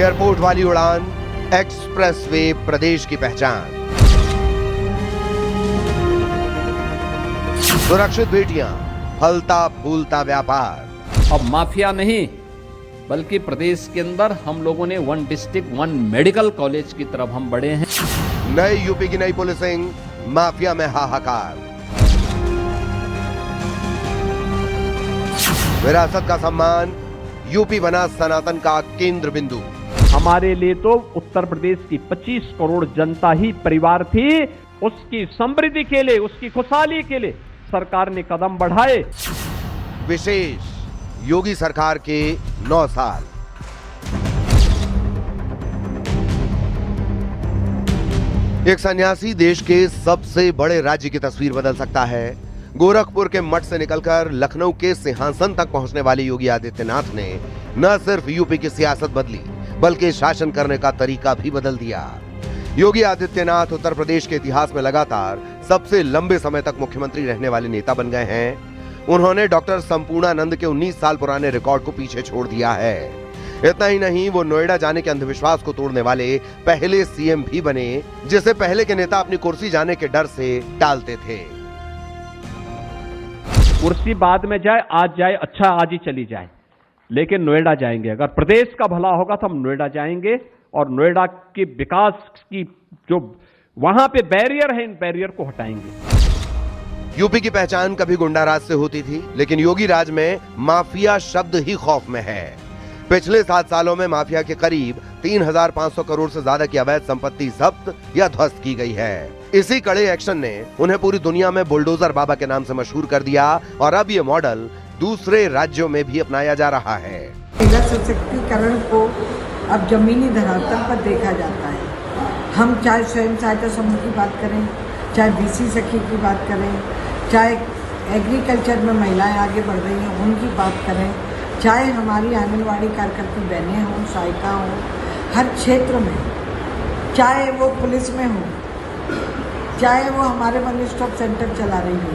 Airport वाली उड़ान, expressway प्रदेश की पहचान। सुरक्षित बेटियां, फलता फूलता व्यापार। अब माफिया नहीं बल्कि प्रदेश के अंदर हम लोगों ने 1 डिस्ट्रिक्ट 1 मेडिकल कॉलेज की तरफ हम बढ़े हैं। नई यूपी की नई पुलिसिंग, माफिया में हाहाकार। विरासत का सम्मान, यूपी बना सनातन का केंद्र बिंदु। हमारे लिए तो उत्तर प्रदेश की 25 करोड़ जनता ही परिवार थी। उसकी समृद्धि के लिए, उसकी खुशहाली के लिए सरकार ने कदम बढ़ाए। विशेष योगी सरकार के 9 साल। एक सन्यासी देश के सबसे बड़े राज्य की तस्वीर बदल सकता है। गोरखपुर के मठ से निकलकर लखनऊ के सिंहासन तक पहुंचने वाले योगी आदित्यनाथ ने न सिर्फ यूपी की सियासत बदली बल्कि शासन करने का तरीका भी बदल दिया। योगी आदित्यनाथ उत्तर प्रदेश के इतिहास में लगातार सबसे लंबे समय तक मुख्यमंत्री रहने वाले नेता बन गए हैं। उन्होंने डॉक्टर संपूर्णानंद के 19 साल पुराने रिकॉर्ड को पीछे छोड़ दिया है। इतना ही नहीं, वो नोएडा जाने के अंधविश्वास को तोड़ने वाले पहले सीएम भी बने, जिसे पहले के नेता अपनी कुर्सी जाने के डर से टालते थे। कुर्सी बाद में जाए, आज जाए, अच्छा आज ही चली जाए, लेकिन नोएडा जाएंगे। अगर प्रदेश का भला होगा तो हम नोएडा जाएंगे और नोएडा के विकास की जो वहां पे बैरियर है, इन बैरियर को हटाएंगे। यूपी की पहचान कभी गुंडाराज से होती थी, लेकिन योगी राज में माफिया शब्द ही खौफ में है। पिछले 7 सालों में माफिया के करीब 3500 करोड़ से ज्यादा की अवैध संपत्ति जब्त या ध्वस्त की गई है। इसी कड़े एक्शन ने उन्हें पूरी दुनिया में बुलडोजर बाबा के नाम से मशहूर कर दिया और अब ये मॉडल दूसरे राज्यों में भी अपनाया जा रहा है। महिला सशक्तिकरण को अब जमीनी धरातल पर देखा जाता है। हम चाहे स्वयं सहायता समूह की बात करें, चाहे बीसी सखी की बात करें, चाहे एग्रीकल्चर में महिलाएं आगे बढ़ रही हैं उनकी बात करें, चाहे हमारी आंगनवाड़ी कार्यकर्ती बहनें हों, सहायिका हों, हर क्षेत्र में, चाहे वो पुलिस में हो, चाहे वो हमारे वन स्टॉप सेंटर चला रही हो।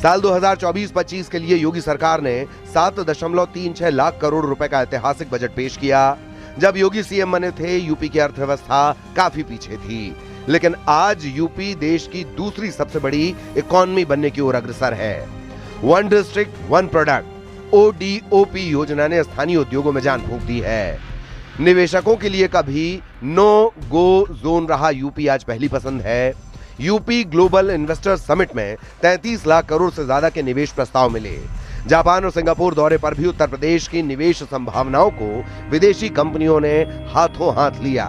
साल 2024-25 के लिए योगी सरकार ने 7.36 लाख करोड़ रुपए का ऐतिहासिक बजट पेश किया। जब योगी सीएम बने थे, यूपी की अर्थव्यवस्था काफी पीछे थी, लेकिन आज यूपी देश की दूसरी सबसे बड़ी इकोनॉमी बनने की ओर अग्रसर है। 1 डिस्ट्रिक्ट 1 प्रोडक्ट ODOP योजना ने स्थानीय उद्योगों में जान फूंक दी है। निवेशकों के लिए कभी नो गो जोन रहा यूपी आज पहली पसंद है। यूपी ग्लोबल इन्वेस्टर समिट में 33 लाख करोड़ से ज्यादा के निवेश प्रस्ताव मिले। जापान और सिंगापुर दौरे पर भी उत्तर प्रदेश की निवेश संभावनाओं को विदेशी कंपनियों ने हाथों हाथ लिया।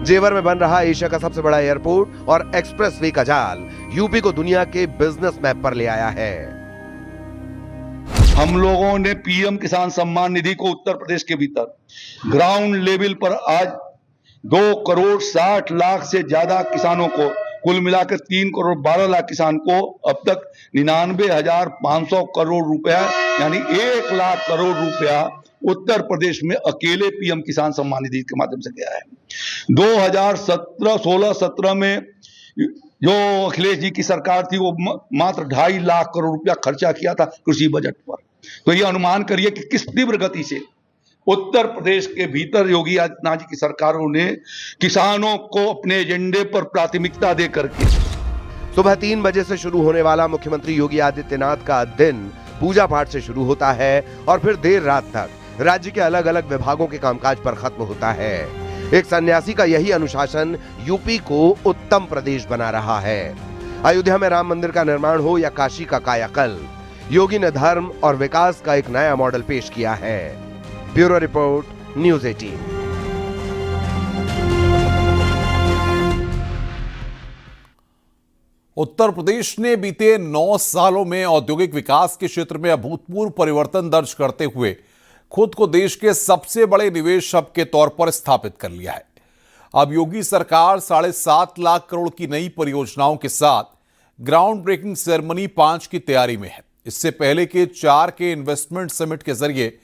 जेवर में बन रहा एशिया का सबसे बड़ा एयरपोर्ट और एक्सप्रेसवे का जाल यूपी को दुनिया के बिजनेस मैप पर ले आया है। हम लोगों ने पीएम किसान सम्मान निधि को उत्तर प्रदेश के भीतर ग्राउंड लेवल पर आज 2 करोड़ 60 लाख से ज्यादा किसानों को, कुल मिलाकर 3 करोड़ 12 लाख किसान को अब तक 99,500 करोड़ रुपया यानी 1 लाख करोड़ रुपया उत्तर प्रदेश में अकेले पीएम किसान सम्मान निधि के माध्यम से गया है। 2016-17 में जो अखिलेश जी की सरकार थी वो मात्र 2.5 लाख करोड़ रुपया खर्चा किया था कृषि बजट पर। तो ये अनुमान करिए कि किस तीव्र गति से उत्तर प्रदेश के भीतर योगी आदित्यनाथ जी की सरकारों ने किसानों को अपने एजेंडे पर प्राथमिकता दे करके। सुबह 3 बजे से शुरू होने वाला मुख्यमंत्री योगी आदित्यनाथ का दिन पूजा पाठ से शुरू होता है और फिर देर रात तक राज्य के अलग अलग विभागों के कामकाज पर खत्म होता है। एक सन्यासी का यही अनुशासन यूपी को उत्तम प्रदेश बना रहा है। अयोध्या में राम मंदिर का निर्माण हो या काशी का कायाकल्प, योगी ने धर्म और विकास का एक नया मॉडल पेश किया है। Bureau report, news 18। Uttar Pradesh ने बीते 9 सालों में औद्योगिक विकास के क्षेत्र में अभूतपूर्व परिवर्तन दर्ज करते हुए खुद को देश के सबसे बड़े निवेश हब के तौर पर स्थापित कर लिया है। अब योगी सरकार 7.5 लाख करोड़ की नई परियोजनाओं के साथ ग्राउंड ब्रेकिंग सेरेमनी 5 की तैयारी में है। इससे पहले के 4 के इन्वेस्टमेंट समिट के जरिए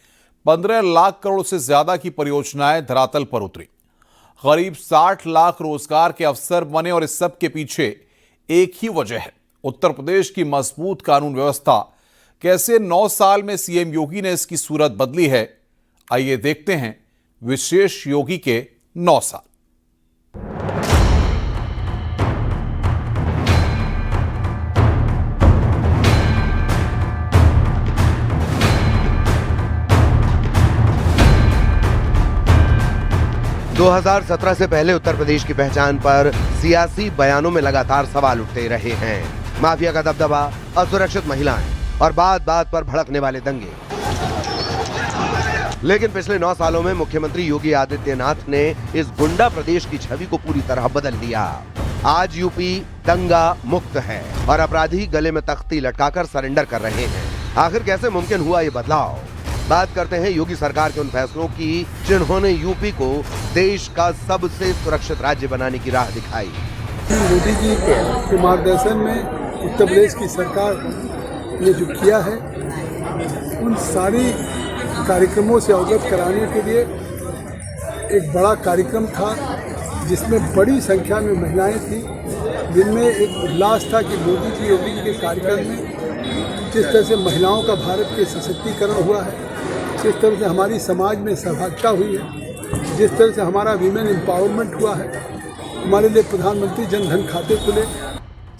15 लाख करोड़ से ज्यादा की परियोजनाएं धरातल पर उतरी। करीब 60 लाख रोजगार के अवसर बने और इस सब के पीछे एक ही वजह है, उत्तर प्रदेश की मजबूत कानून व्यवस्था। कैसे 9 साल में सीएम योगी ने इसकी सूरत बदली है, आइए देखते हैं विशेष योगी के 9 साल। 2017 से पहले उत्तर प्रदेश की पहचान पर सियासी बयानों में लगातार सवाल उठते रहे हैं। माफिया का दबदबा, असुरक्षित महिलाएं और बात बात पर भड़कने वाले दंगे। लेकिन पिछले 9 सालों में मुख्यमंत्री योगी आदित्यनाथ ने इस गुंडा प्रदेश की छवि को पूरी तरह बदल दिया। आज यूपी दंगा मुक्त है और अपराधी गले में तख्ती लटकाकर सरेंडर कर रहे हैं। आखिर कैसे मुमकिन हुआ ये बदलाव? बात करते हैं योगी सरकार के उन फैसलों की जिन्होंने यूपी को देश का सबसे सुरक्षित राज्य बनाने की राह दिखाई। मोदी जी के मार्गदर्शन में उत्तर प्रदेश की सरकार ने जो किया है, उन सारी कार्यक्रमों से अवगत कराने के लिए एक बड़ा कार्यक्रम था जिसमें बड़ी संख्या में महिलाएं थी, जिनमें एक उल्लास था कि मोदी जी योगी जी के कार्यक्रम में जिस तरह से महिलाओं का भारत के सशक्तिकरण हुआ है, जिस तरह से हमारी समाज में सहभागिता हुई है, जिस तरह से हमारा वीमेन एम्पावरमेंट हुआ है, हमारे लिए प्रधानमंत्री जन धन खाते खुले।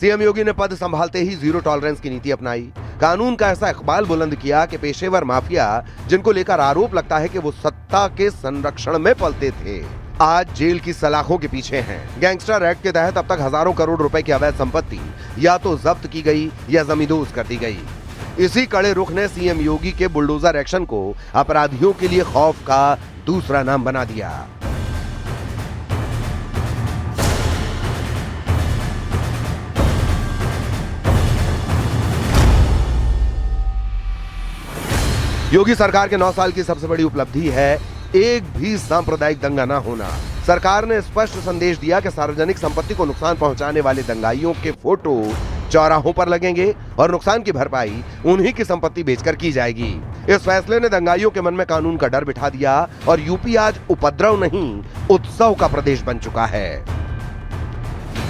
सीएम योगी ने पद संभालते ही जीरो टॉलरेंस की नीति अपनाई। कानून का ऐसा इकबाल बुलंद किया कि पेशेवर माफिया, जिनको लेकर आरोप लगता है कि वो सत्ता के संरक्षण में पलते थे, आज जेल की सलाखों के पीछे हैं। गैंगस्टर एक्ट के तहत अब तक हजारों करोड़ रुपए की अवैध संपत्ति या तो जब्त की गई या जमींदोज कर दी गई। इसी कड़े रुख ने सीएम योगी के बुलडोजर एक्शन को अपराधियों के लिए खौफ का दूसरा नाम बना दिया। योगी सरकार के 9 साल की सबसे बड़ी उपलब्धि है एक भी सांप्रदायिक दंगा न होना। सरकार ने स्पष्ट संदेश दिया कि सार्वजनिक संपत्ति को नुकसान पहुंचाने वाले दंगाइयों के फोटो चौराहों पर लगेंगे और नुकसान की भरपाई उन्हीं की संपत्ति बेचकर की जाएगी। इस फैसले ने दंगाइयों के मन में कानून का डर बिठा दिया और यूपी आज उपद्रव नहीं, उत्सव का प्रदेश बन चुका है।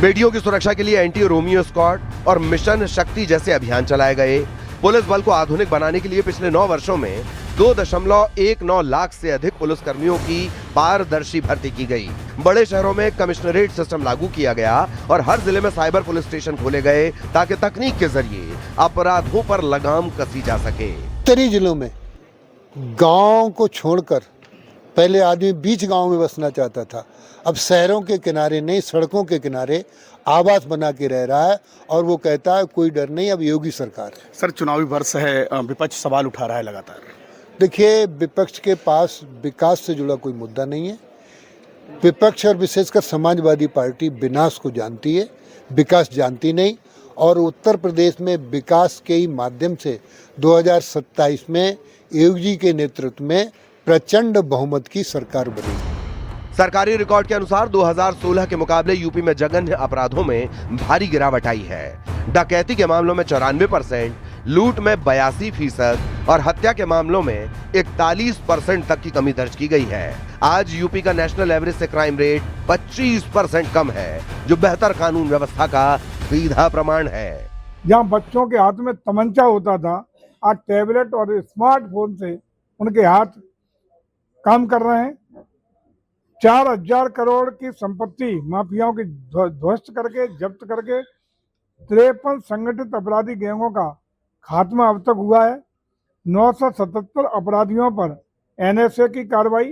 बेटियों की सुरक्षा के लिए एंटी रोमियो स्क्वाड और मिशन शक्ति जैसे अभियान चलाए गए। पुलिस बल को आधुनिक बनाने के लिए पिछले 9 वर्षों में 2.19 लाख से अधिक पुलिसकर्मियों की पारदर्शी भर्ती की गई। बड़े शहरों में कमिश्नरेट सिस्टम लागू किया गया और हर जिले में साइबर पुलिस स्टेशन खोले गए ताकि तकनीक के जरिए अपराधों पर लगाम कसी जा सके। उत्तरी जिलों में गांव को छोड़कर पहले आदमी बीच गांव में बसना चाहता था, अब शहरों के किनारे नहीं, सड़कों के किनारे आवास बना के रह रहा है और वो कहता है कोई डर नहीं, अब योगी सरकार है। सर, चुनावी वर्ष है, विपक्ष सवाल उठा रहा है लगातार। देखिए, विपक्ष के पास विकास से जुड़ा कोई मुद्दा नहीं है। विपक्ष और विशेषकर समाजवादी पार्टी विनाश को जानती है, विकास जानती नहीं। और उत्तर प्रदेश में विकास के ही माध्यम से 2027 में योगी जी के नेतृत्व में प्रचंड बहुमत की सरकार बनी। सरकारी रिकॉर्ड के अनुसार 2016 के मुकाबले यूपी में जघन्य अपराधों में भारी गिरावट आई है। डकैती के मामलों में 94%, लूट में 82% और हत्या के मामलों में 41% तक की कमी दर्ज की गई है। आज यूपी का नेशनल एवरेज से क्राइम रेट 25% कम है, जो बेहतर कानून व्यवस्था का सीधा प्रमाण है। जहाँ बच्चों के हाथ में तमंचा होता था, आज टैबलेट और स्मार्टफोन से उनके हाथ काम कर रहे हैं। 4000 करोड़ की संपत्ति माफियाओं की ध्वस्त करके, जब्त करके 53 संगठित अपराधी गैंगों का खात्मा अब तक हुआ है। 977 अपराधियों पर एनएसए की कार्रवाई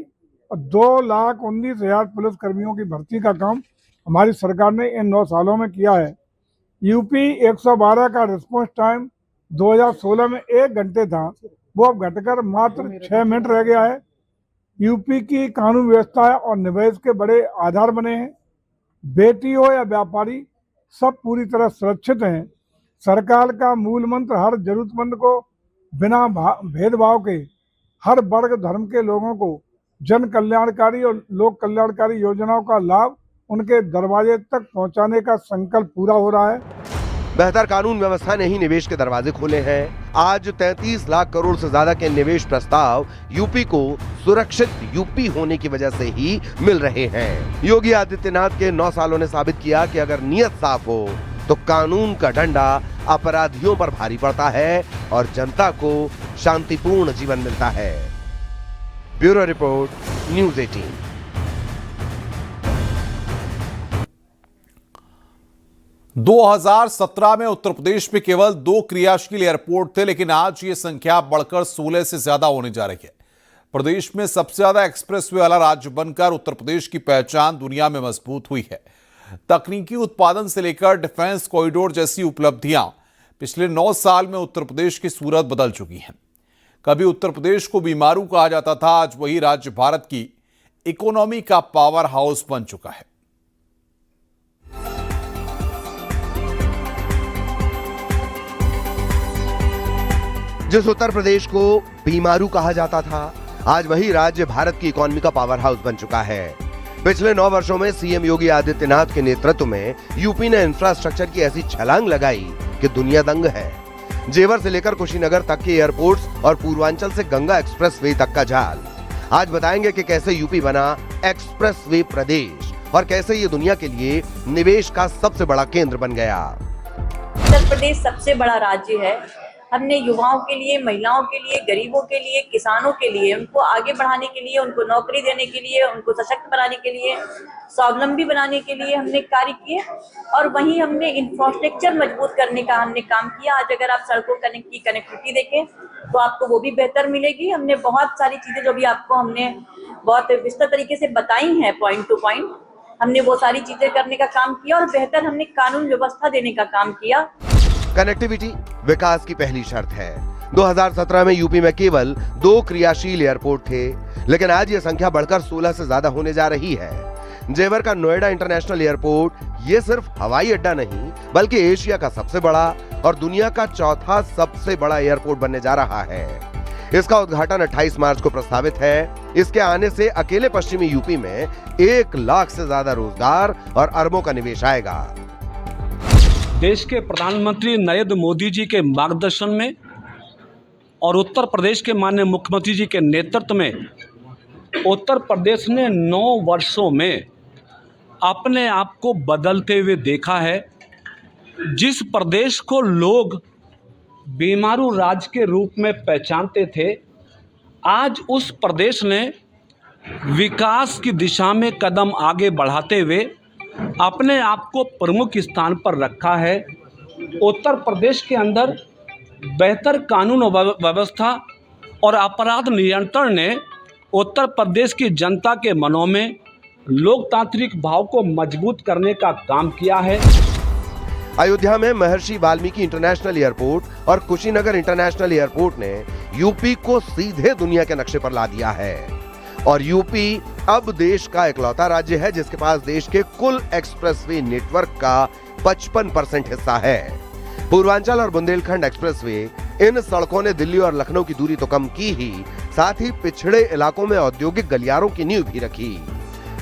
और 2,19,000 पुलिस कर्मियों की भर्ती का काम हमारी सरकार ने इन 9 सालों में किया है। यूपी 112 का रिस्पॉन्स टाइम 2016 में 1 घंटे था, वो अब घटकर मात्र 6 मिनट रह गया है। यूपी की कानून व्यवस्था और निवेश के बड़े आधार बने हैं। बेटी हो या व्यापारी, सब पूरी तरह सुरक्षित हैं। सरकार का मूल मंत्र हर जरूरतमंद को बिना भेदभाव के हर वर्ग धर्म के लोगों को जन कल्याणकारी और लोक कल्याणकारी योजनाओं का लाभ उनके दरवाजे तक पहुंचाने का संकल्प पूरा हो रहा है। बेहतर कानून व्यवस्था ने ही निवेश के दरवाजे खोले हैं। आज 33 लाख करोड़ से ज्यादा के निवेश प्रस्ताव यूपी को सुरक्षित यूपी होने की वजह से ही मिल रहे हैं। योगी आदित्यनाथ के 9 सालों ने साबित किया कि अगर नीयत साफ हो तो कानून का डंडा अपराधियों पर भारी पड़ता है और जनता को शांतिपूर्ण जीवन मिलता है। Bureau report, news 18। – 2017 में उत्तर प्रदेश में केवल 2 क्रियाशील एयरपोर्ट थे, लेकिन आज ये संख्या बढ़कर 16 से ज्यादा होने जा रही है। प्रदेश में सबसे ज्यादा एक्सप्रेसवे वाला राज्य बनकर उत्तर प्रदेश की पहचान दुनिया में मजबूत हुई है। तकनीकी उत्पादन से लेकर डिफेंस कॉरिडोर जैसी उपलब्धियां पिछले 9 साल में उत्तर प्रदेश की सूरत बदल चुकी हैं। कभी उत्तर प्रदेश को बीमारू कहा जाता था, आज वही राज्य भारत की इकोनॉमी का पावर हाउस बन चुका है। जिस उत्तर प्रदेश को बीमारू कहा जाता था, आज वही राज्य भारत की इकोनॉमी का पावर हाउस बन चुका है। पिछले 9 वर्षों में सीएम योगी आदित्यनाथ के नेतृत्व में यूपी ने इंफ्रास्ट्रक्चर की ऐसी छलांग लगाई कि दुनिया दंग है। जेवर से लेकर कुशीनगर तक के एयरपोर्ट्स और पूर्वांचल से गंगा एक्सप्रेसवे तक का जाल। आज बताएंगे कि कैसे यूपी बना एक्सप्रेसवे प्रदेश और कैसे ये दुनिया के लिए निवेश का सबसे बड़ा केंद्र बन गया। उत्तर प्रदेश सबसे बड़ा राज्य है। हमने युवाओं के लिए, महिलाओं के लिए, गरीबों के लिए, किसानों के लिए, उनको आगे बढ़ाने के लिए, उनको नौकरी देने के लिए, उनको सशक्त बनाने के लिए, स्वावलंबी बनाने के लिए हमने कार्य किए। और वहीं हमने इंफ्रास्ट्रक्चर मजबूत करने का हमने काम किया। आज अगर आप सड़कों की कनेक्टिविटी देखें तो आपको वो भी बेहतर मिलेगी। हमने बहुत सारी चीजें जो भी आपको हमने बहुत विस्तृत तरीके से बताई हैं, पॉइंट टू पॉइंट, हमने वो सारी चीजें करने का काम किया और बेहतर हमने कानून व्यवस्था देने का काम किया। कनेक्टिविटी विकास की पहली शर्त है। 2017 में यूपी में केवल 2 क्रियाशील एयरपोर्ट थे, लेकिन आज ये संख्या बढ़कर 16 से ज्यादा होने जा रही है। जेवर का नोएडा इंटरनेशनल एयरपोर्ट ये सिर्फ हवाई अड्डा नहीं, बल्कि एशिया का सबसे बड़ा और दुनिया का चौथा सबसे बड़ा एयरपोर्ट बनने जा रहा है। इसका उद्घाटन 28 मार्च को प्रस्तावित है। इसके आने से अकेले पश्चिमी यूपी में 1 लाख से ज्यादा रोजगार और अरबों का निवेश आएगा। देश के प्रधानमंत्री नरेंद्र मोदी जी के मार्गदर्शन में और उत्तर प्रदेश के माननीय मुख्यमंत्री जी के नेतृत्व में उत्तर प्रदेश ने 9 वर्षों में अपने आप को बदलते हुए देखा है। जिस प्रदेश को लोग बीमारू राज्य के रूप में पहचानते थे, आज उस प्रदेश ने विकास की दिशा में कदम आगे बढ़ाते हुए अपने आप को प्रमुख स्थान पर रखा है। उत्तर प्रदेश के अंदर बेहतर कानून व्यवस्था और अपराध नियंत्रण ने उत्तर प्रदेश की जनता के मनों में लोकतांत्रिक भाव को मजबूत करने का काम किया है। अयोध्या में महर्षि वाल्मीकि इंटरनेशनल एयरपोर्ट और कुशीनगर इंटरनेशनल एयरपोर्ट ने यूपी को सीधे दुनिया के नक्शे पर ला दिया है और यूपी अब देश का इकलौता राज्य है जिसके पास देश के कुल एक्सप्रेसवे नेटवर्क का 55% हिस्सा है। पूर्वांचल और बुंदेलखंड एक्सप्रेसवे, इन सड़कों ने दिल्ली और लखनऊ की दूरी तो कम की ही, साथ ही पिछड़े इलाकों में औद्योगिक गलियारों की नींव भी रखी।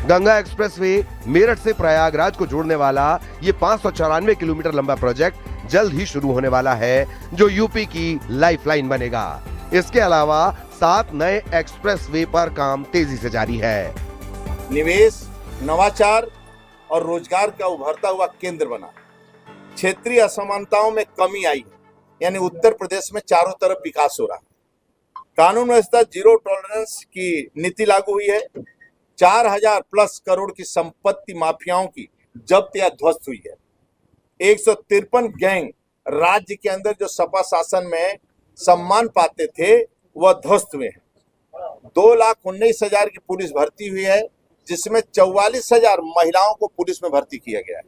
गंगा एक्सप्रेसवे मेरठ से प्रयागराज को जोड़ने वाला ये 594 किलोमीटर लंबा प्रोजेक्ट जल्द ही शुरू होने वाला है, जो यूपी की लाइफलाइन बनेगा। इसके अलावा 7 नए एक्सप्रेसवे पर काम तेजी से जारी है। निवेश, नवाचार और रोजगार का उभरता हुआ केंद्र बना। क्षेत्रीय असमानताओं में कमी आई है, यानी उत्तर प्रदेश में चारों तरफ विकास हो रहा है। कानून व्यवस्था जीरो टॉलरेंस की नीति लागू हुई है। 4000+ करोड़ की संपत्ति माफियाओं की जब्त या ध्वस्त हुई है। 153 गैंग राज्य के अंदर जो सपा शासन में सम्मान पाते थे वह ध्वस्त हुए हैं। 2,19,000 की पुलिस भर्ती हुई है, जिसमें 44,000 महिलाओं को पुलिस में भर्ती किया गया है।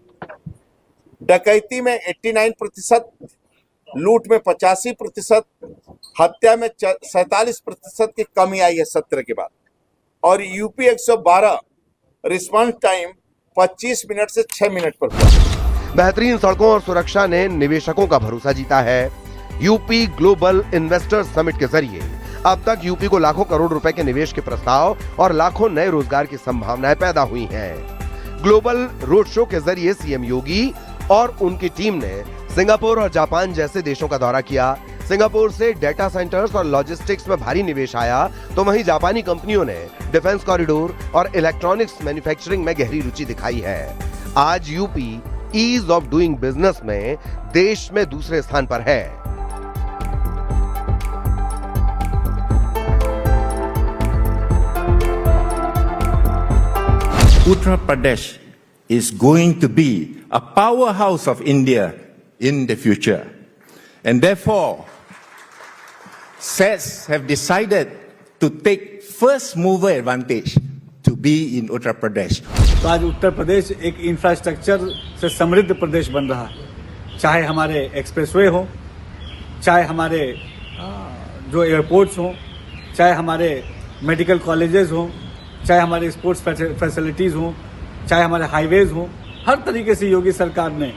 डकैती में 89%, लूट में 85%, हत्या में 47% की कमी आई है सत्र के बाद। और यूपी 112 रिस्पांस टाइम 25 मिनट से 6 मिनट पर हुआ। बेहतरीन सड़कों और सुरक्षा ने निवेशकों का भरोसा जीता है। यूपी ग्लोबल इन्वेस्टर्स समिट के जरिए अब तक यूपी को लाखों करोड़ रुपए के निवेश के प्रस्ताव और लाखों नए रोजगार की संभावनाएं पैदा हुई हैं। ग्लोबल रोड शो के जरिए सीएम योगी और उनकी टीम ने सिंगापुर और जापान जैसे देशों का दौरा किया। सिंगापुर से डेटा सेंटर्स और लॉजिस्टिक्स में भारी निवेश आया, तो वहीं जापानी कंपनियों ने डिफेंस कॉरिडोर और इलेक्ट्रॉनिक्स मैन्युफैक्चरिंग में गहरी रुचि दिखाई है। आज UP ease of doing business में देश में दूसरे स्थान पर है। Uttar Pradesh is going to be a powerhouse of India in the future. And therefore, SEZ have decided to take first mover advantage to be in Uttar Pradesh. तो आज उत्तर प्रदेश एक इंफ्रास्ट्रक्चर से समृद्ध प्रदेश बन रहा है, चाहे हमारे एक्सप्रेसवे हो, चाहे हमारे जो एयरपोर्ट्स हों, चाहे हमारे मेडिकल कॉलेजेस हों, चाहे हमारे स्पोर्ट्स फैसिलिटीज़ हों, चाहे हमारे हाईवेज हों, हर तरीके से योगी सरकार ने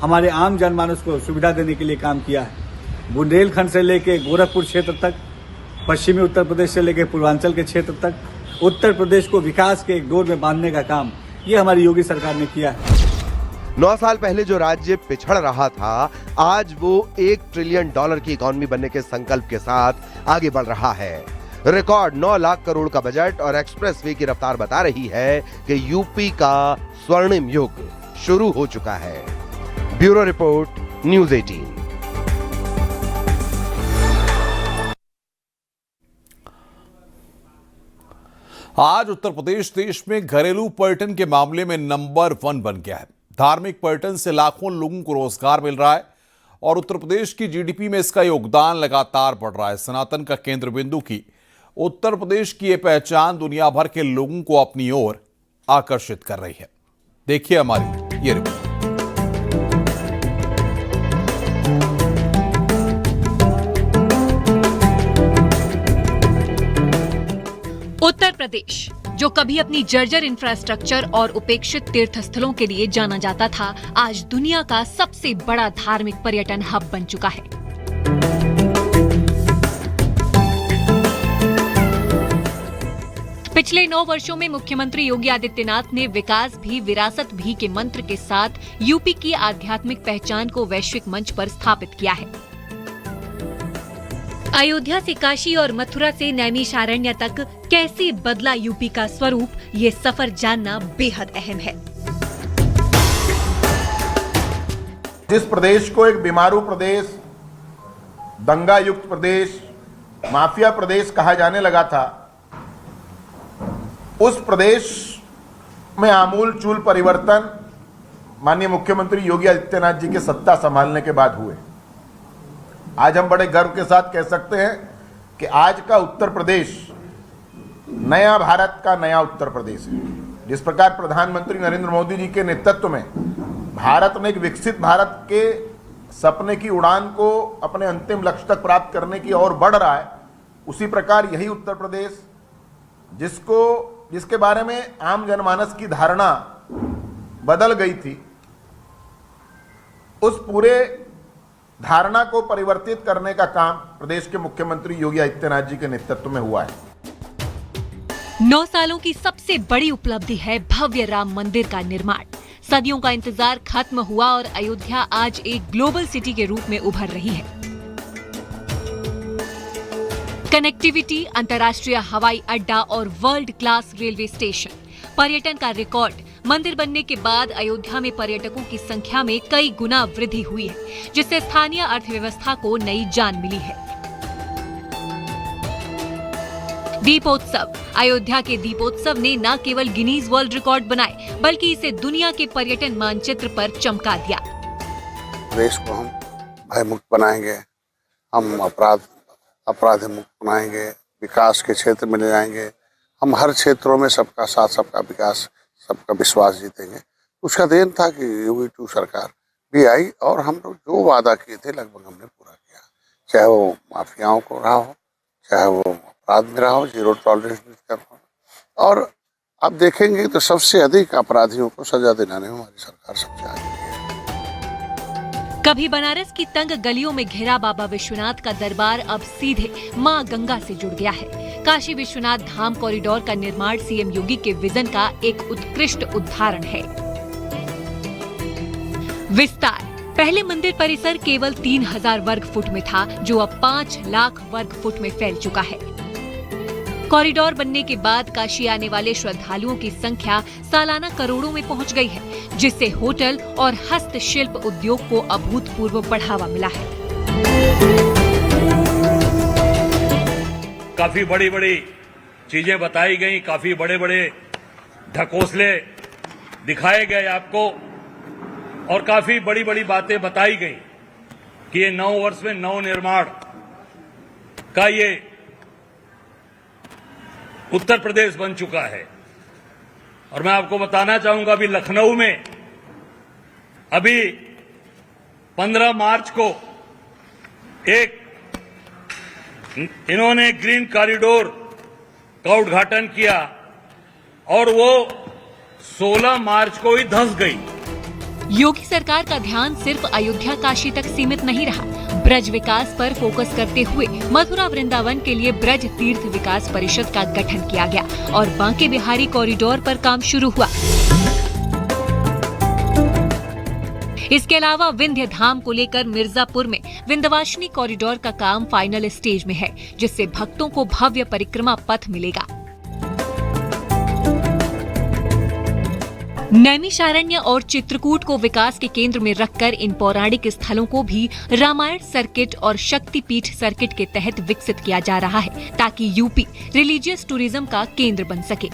हमारे आम जनमानस को सुविधा देने के लिए काम किया है। बुंदेलखंड से लेके गोरखपुर क्षेत्र तक, पश्चिमी उत्तर प्रदेश से लेके पूर्वांचल के क्षेत्र तक, उत्तर प्रदेश को विकास के एक डोर में बांधने का काम ये हमारी योगी सरकार ने किया है। 9 साल पहले जो राज्य पिछड़ रहा था, आज वो $1 ट्रिलियन की इकोनॉमी बनने के संकल्प के साथ आगे बढ़ रहा है। रिकॉर्ड 9 लाख करोड़ का बजट और एक्सप्रेसवे की रफ्तार बता रही है कि यूपी का स्वर्णिम युग शुरू हो चुका है। Bureau report, news 18। आज उत्तर प्रदेश देश में घरेलू पर्यटन के मामले में नंबर 1 बन गया है। धार्मिक पर्यटन से लाखों लोगों को रोजगार मिल रहा है और उत्तर प्रदेश की जीडीपी में इसका योगदान लगातार बढ़ रहा है। सनातन का केंद्र बिंदु की उत्तर प्रदेश की यह पहचान दुनिया भर के लोगों को अपनी ओर आकर्षित कर रही है। देखिए हमारी ये रिपोर्ट। उत्तर प्रदेश, जो कभी अपनी जर्जर इंफ्रास्ट्रक्चर और उपेक्षित तीर्थ स्थलों के लिए जाना जाता था, आज दुनिया का सबसे बड़ा धार्मिक पर्यटन हब बन चुका है। पिछले 9 वर्षों में मुख्यमंत्री योगी आदित्यनाथ ने विकास भी विरासत भी के मंत्र के साथ यूपी की आध्यात्मिक पहचान को वैश्विक मंच पर स्थापित किया है। अयोध्या से काशी और मथुरा से नैमिषारण्य तक कैसे बदला यूपी का स्वरूप, ये सफर जानना बेहद अहम है। जिस प्रदेश को एक बीमारू प्रदेश, दंगा युक्त प्रदेश, माफिया प्रदेश कहा जाने लगा था, उस प्रदेश में आमूल चूल परिवर्तन माननीय मुख्यमंत्री योगी आदित्यनाथ जी के सत्ता संभालने के बाद हुए। आज हम बड़े गर्व के साथ कह सकते हैं कि आज का उत्तर प्रदेश नया भारत का नया उत्तर प्रदेश है। जिस प्रकार प्रधानमंत्री नरेंद्र मोदी जी के नेतृत्व में भारत ने एक विकसित भारत के सपने की उड़ान को अपने अंतिम लक्ष्य तक प्राप्त करने की ओर बढ़ रहा है, उसी प्रकार यही उत्तर प्रदेश जिसके बारे में आम जनमानस की धारणा बदल गई थी, उस पूरे धारणा को परिवर्तित करने का काम प्रदेश के मुख्यमंत्री योगी आदित्यनाथ जी के नेतृत्व में हुआ है। 9 सालों की सबसे बड़ी उपलब्धि है भव्य राम मंदिर का निर्माण। सदियों का इंतजार खत्म हुआ और अयोध्या आज एक ग्लोबल सिटी के रूप में उभर रही है। कनेक्टिविटी, अंतर्राष्ट्रीय हवाई अड्डा और वर्ल्ड क्लास रेलवे स्टेशन, पर्यटन का रिकॉर्ड। मंदिर बनने के बाद अयोध्या में पर्यटकों की संख्या में कई गुना वृद्धि हुई है, जिससे स्थानीय अर्थव्यवस्था को नई जान मिली है। दीपोत्सव। अयोध्या के दीपोत्सव ने न केवल गिनीज वर्ल्ड रिकॉर्ड बनाए, बल्कि इसे दुनिया के पर्यटन मानचित्र पर चमका दिया। देश को हम भयमुक्त बनाएंगे, हम अपराध मुक्त बनाएंगे, विकास के क्षेत्र में ले जाएंगे, हम हर क्षेत्रों में सबका साथ, सबका विकास, सबका विश्वास जीतेंगे। उसका देन था कि योगी 2 सरकार भी आई और हम लोग जो वादा किए थे लगभग हमने पूरा किया। चाहे वो माफियाओं को रहा हो, चाहे वो अपराध में रहा हो, 0 टॉलरेंस कर रहा हो। और अब देखेंगे तो सबसे अधिक अपराधियों को सजा दिलाने में हमारी सरकार सबसे आगे है। कभी बनारस की तंग गलियों में घिरा बाबा विश्वनाथ का दरबार अब सीधे मां गंगा से जुड़ गया है। काशी विश्वनाथ धाम कॉरिडोर का निर्माण सीएम योगी के विजन का एक उत्कृष्ट उदाहरण है। विस्तार। पहले मंदिर परिसर केवल 3000 वर्ग फुट में था, जो अब 5 लाख वर्ग फुट में फैल चुका है। कॉरिडोर बनने के बाद काशी आने वाले श्रद्धालुओं की संख्या सालाना करोड़ों में पहुंच गई है, जिससे होटल और हस्तशिल्प उद्योग को अभूतपूर्व बढ़ावा मिला है। काफी बड़ी बड़ी चीजें बताई गई, काफी बड़े बड़े ढकोसले दिखाए गए आपको और काफी बड़ी बड़ी बातें बताई गई कि ये 9 वर्ष में नवनिर्माण का ये उत्तर प्रदेश बन चुका है। और मैं आपको बताना चाहूंगा अभी लखनऊ में अभी 15 मार्च को एक इन्होंने ग्रीन कॉरिडोर का उद्घाटन किया और वो 16 मार्च को ही धंस गई। योगी सरकार का ध्यान सिर्फ अयोध्या काशी तक सीमित नहीं रहा। ब्रज विकास पर फोकस करते हुए मथुरा वृंदावन के लिए ब्रज तीर्थ विकास परिषद का गठन किया गया और बांके बिहारी कॉरिडोर पर काम शुरू हुआ। इसके अलावा विंध्य धाम को लेकर मिर्जापुर में विंध्यवासिनी कॉरिडोर का काम फाइनल स्टेज में है, जिससे भक्तों को भव्य परिक्रमा पथ मिलेगा। नैमिषारण्य और चित्रकूट को विकास के केंद्र में रखकर इन पौराणिक स्थलों को भी रामायण सर्किट और शक्तिपीठ सर्किट के तहत विकसित किया जा रहा है, ताकि यूपी रिलीजियस टूरिज्म का केंद्र बन सके।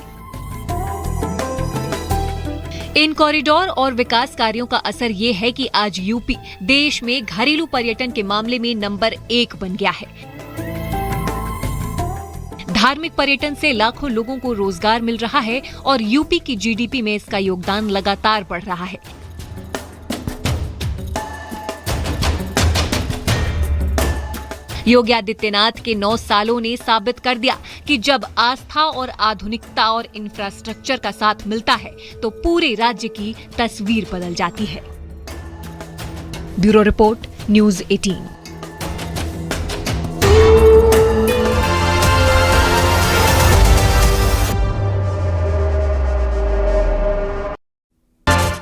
इन कॉरिडोर और विकास कार्यों का असर ये है कि आज यूपी देश में घरेलू पर्यटन के मामले में नंबर 1 बन गया है। धार्मिक पर्यटन से लाखों लोगों को रोजगार मिल रहा है और यूपी की जीडीपी में इसका योगदान लगातार बढ़ रहा है। योगी आदित्यनाथ के 9 सालों ने साबित कर दिया कि जब आस्था और आधुनिकता और इंफ्रास्ट्रक्चर का साथ मिलता है तो पूरे राज्य की तस्वीर बदल जाती है। Bureau report, news 18।